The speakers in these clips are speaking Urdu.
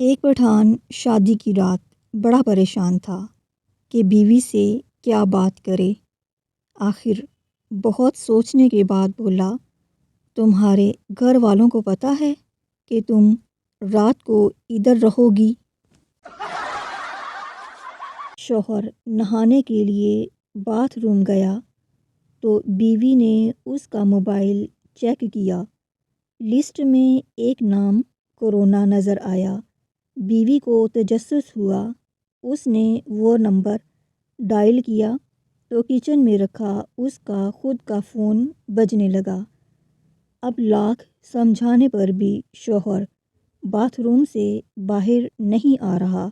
ایک پٹھان شادی کی رات بڑا پریشان تھا کہ بیوی سے کیا بات کرے۔ آخر بہت سوچنے کے بعد بولا، تمہارے گھر والوں کو پتہ ہے کہ تم رات کو ادھر رہو گی؟ شوہر نہانے کے لیے باتھ روم گیا تو بیوی نے اس کا موبائل چیک کیا۔ لسٹ میں ایک نام کرونا نظر آیا۔ بیوی کو تجسس ہوا۔ اس نے وہ نمبر ڈائل کیا تو کچن میں رکھا اس کا خود کا فون بجنے لگا۔ اب لاکھ سمجھانے پر بھی شوہر باتھ روم سے باہر نہیں آ رہا۔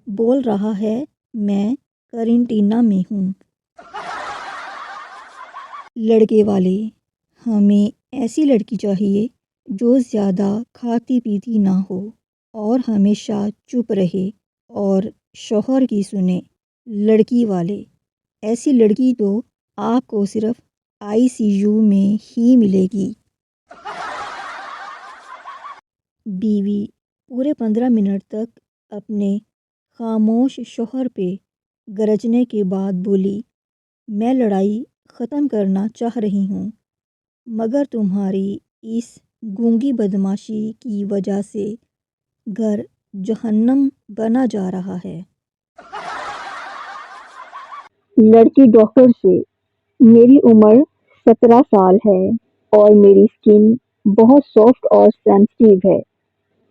بول رہا ہے، میں قرنطینہ میں ہوں۔ لڑکے والے، ہمیں ایسی لڑکی چاہیے جو زیادہ کھاتی پیتی نہ ہو اور ہمیشہ چپ رہے اور شوہر کی سنے۔ لڑکی والے، ایسی لڑکی تو آپ کو صرف ICU میں ہی ملے گی۔ بیوی پورے 15 منٹ تک اپنے خاموش شوہر پہ گرجنے کے بعد بولی، میں لڑائی ختم کرنا چاہ رہی ہوں، مگر تمہاری اس گونگی بدمعاشی کی وجہ سے گھر جہنم بنا جا رہا ہے۔ لڑکی ڈاکٹر سے، میری عمر 17 سال ہے اور میری سکن بہت سافٹ اور سینسٹیو ہے۔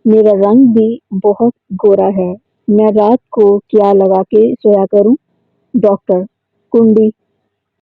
میرا رنگ بھی بہت گورا ہے۔ میں رات کو کیا لگا کے سویا کروں؟ ڈاکٹر، کنڈی